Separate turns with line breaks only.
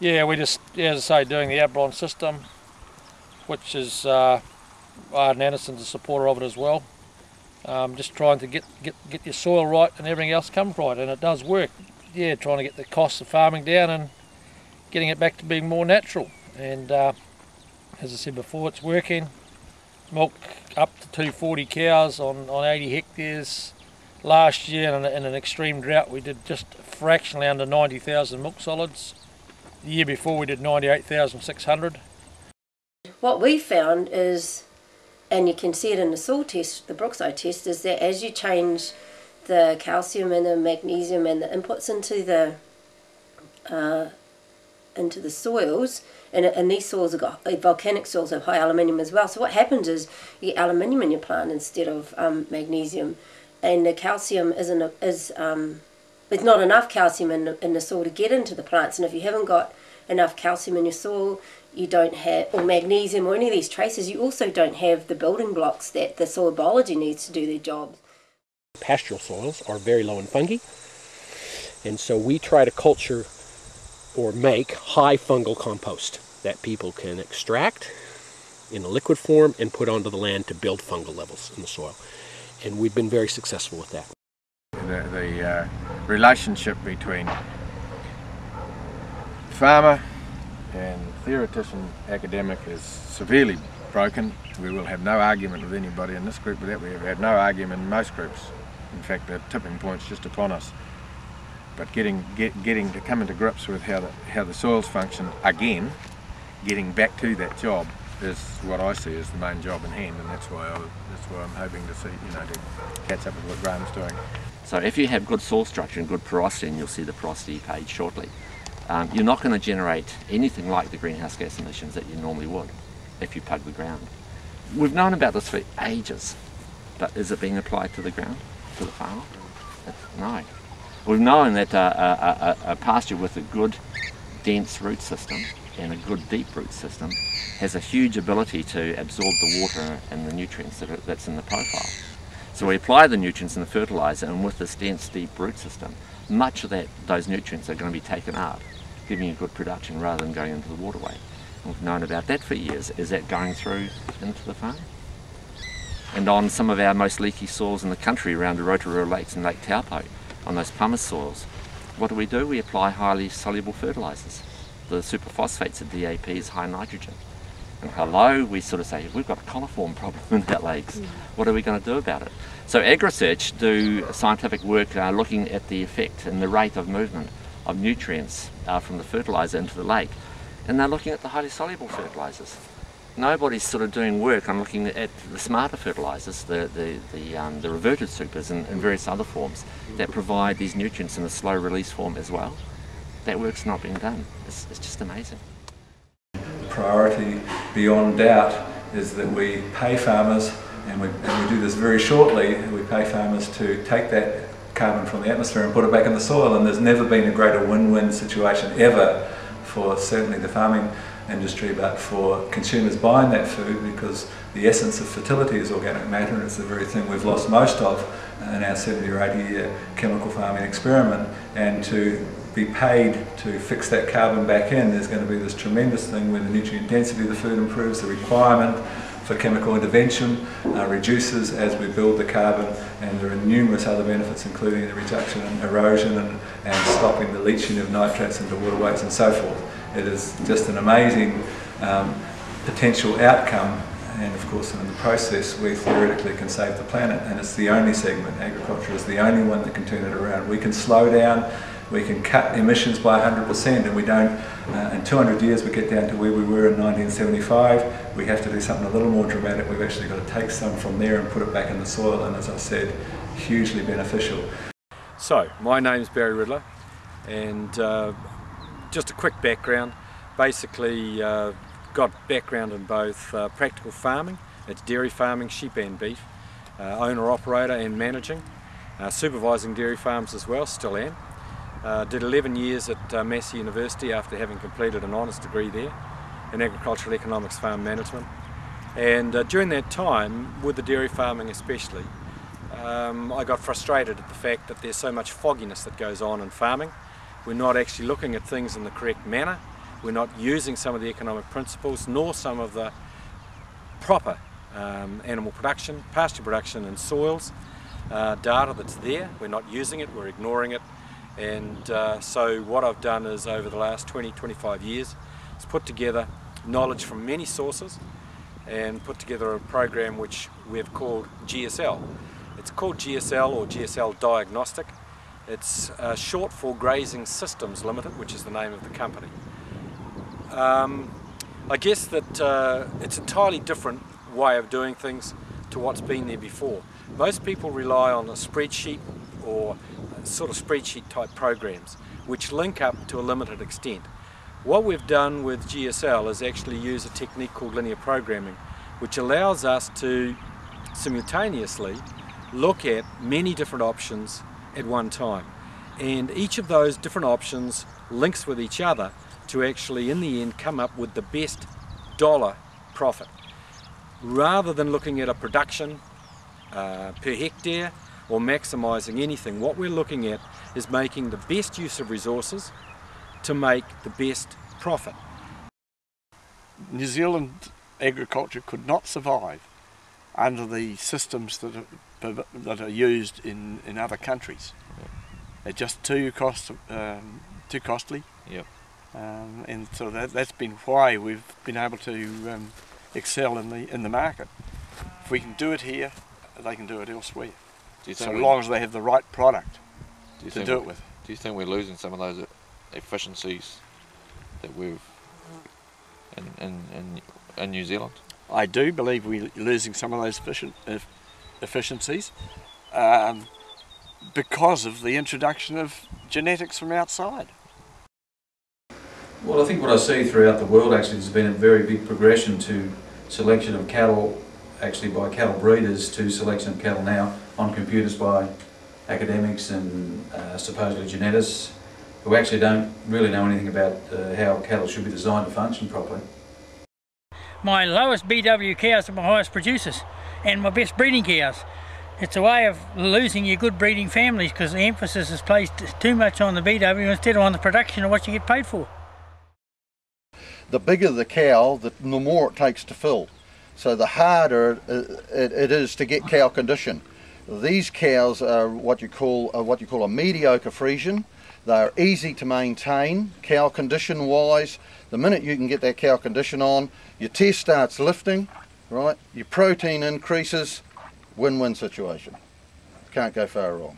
Yeah, we just, as I say, doing the Aberon system, which is Arden Anderson's a supporter of it as well. Just trying to get your soil right and everything else comes right, and it does work. Yeah, trying to get the cost of farming down and getting it back to being more natural. And as I said before, it's working. Milk up to 240 cows on 80 hectares. Last year, in an extreme drought, we did just fractionally under 90,000 milk solids. The year before, we did 98,600.
What we found is, and you can see it in the soil test, the Brookside test, is that as you change the calcium and the magnesium and the inputs into the soils, and these soils have got volcanic soils have high aluminium as well. So what happens is you get aluminium in your plant instead of magnesium, and the calcium is there's not enough calcium in the soil to get into the plants, and if you haven't got enough calcium in your soil, you don't have, or magnesium or any of these traces, you also don't have the building blocks that the soil biology needs to do their job.
Pastoral soils are very low in fungi, and so we try to culture or make high fungal compost that people can extract in a liquid form and put onto the land to build fungal levels in the soil. And we've been very successful with that.
The relationship between farmer and theoretician academic is severely broken. We will have no argument with anybody in this group with that. We have had no argument in most groups. In fact, the tipping point's just upon us. But getting to come into grips with how the soils function again, getting back to that job, is what I see as the main job in hand, and that's why I'm hoping to see, to catch up with what Graham's doing.
So if you have good soil structure and good porosity, and you'll see the porosity page shortly, you're not going to generate anything like the greenhouse gas emissions that you normally would if you plug the ground. We've known about this for ages, but is it being applied to the ground, to the farmer? No. We've known that a pasture with a good dense root system and a good deep root system has a huge ability to absorb the water and the nutrients that's in the profile. So we apply the nutrients in the fertiliser, and with this dense deep root system, much of those nutrients are going to be taken out, giving you good production rather than going into the waterway. And we've known about that for years. Is that going through into the farm? And on some of our most leaky soils in the country around the Rotorua Lakes and Lake Taupo, on those pumice soils, what do? We apply highly soluble fertilisers. The superphosphates of DAP is high nitrogen. And hello, we sort of say, we've got a coliform problem in our lakes. What are we going to do about it? So AgResearch do scientific work looking at the effect and the rate of movement of nutrients from the fertiliser into the lake. And they're looking at the highly soluble fertilisers. Nobody's sort of doing work on looking at the smarter fertilisers, the reverted supers and various other forms that provide these nutrients in a slow release form as well. That work's not being done. It's just amazing.
Priority beyond doubt is that we pay farmers, and we do this very shortly, we pay farmers to take that carbon from the atmosphere and put it back in the soil, and there's never been a greater win-win situation ever for certainly the farming industry, but for consumers buying that food, because the essence of fertility is organic matter, and it's the very thing we've lost most of in our 70 or 80 year chemical farming experiment. And to be paid to fix that carbon back in, there's going to be this tremendous thing where the nutrient density of the food improves, the requirement for chemical intervention reduces as we build the carbon, and there are numerous other benefits, including the reduction in erosion and stopping the leaching of nitrates into waterways and so forth. It is just an amazing potential outcome, and of course in the process we theoretically can save the planet, and it's the only segment, agriculture is the only one that can turn it around. We can slow down, we can cut emissions by 100%, and we don't, in 200 years we get down to where we were in 1975. We have to do something a little more dramatic. We've actually got to take some from there and put it back in the soil, and as I said, hugely beneficial.
So, my name's Barry Riddler, and just a quick background. Basically, got background in both practical farming, it's dairy farming, sheep and beef, owner, operator and managing, supervising dairy farms as well, still am. Did 11 years at Massey University after having completed an honours degree there in agricultural economics, farm management. And during that time, with the dairy farming especially, I got frustrated at the fact that there's so much fogginess that goes on in farming. We're not actually looking at things in the correct manner,
we're not using some of the economic principles nor some of the proper animal production, pasture production and soils data that's there. We're not using it, we're ignoring it. And so what I've done is over the last 20-25 years is put together knowledge from many sources and put together a program which we've called GSL. It's called GSL or GSL Diagnostic. It's short for Grazing Systems Limited, which is the name of the company. I guess that it's an entirely different way of doing things to what's been there before. Most people rely on a spreadsheet or sort of spreadsheet type programs which link up to a limited extent. What we've done with GSL is actually use a technique called linear programming, which allows us to simultaneously look at many different options at one time, and each of those different options links with each other to actually in the end come up with the best dollar profit. Rather than looking at a production per hectare or maximising anything, what we're looking at is making the best use of resources to make the best profit.
New Zealand agriculture could not survive under the systems that are used in other countries. They're just too costly.
Yep.
And so that's been why we've been able to excel in the market. If we can do it here, they can do it elsewhere. So long as they have the right product to do it with.
Do you think we're losing some of those efficiencies that we've in New Zealand?
I do believe we're losing some of those efficiencies because of the introduction of genetics from outside.
Well, I think what I see throughout the world actually there's been a very big progression to selection of cattle, actually by cattle breeders, to selection of cattle now on computers by academics and supposedly geneticists who actually don't really know anything about how cattle should be designed to function properly.
My lowest BW cows are my highest producers and my best breeding cows. It's a way of losing your good breeding families because the emphasis is placed too much on the BW instead of on the production of what you get paid for.
The bigger the cow, the more it takes to fill. So the harder it is to get cow condition. These cows are what you call a mediocre Friesian. They're easy to maintain cow condition wise. The minute you can get that cow condition on, your test starts lifting, right? Your protein increases, win-win situation. Can't go far wrong.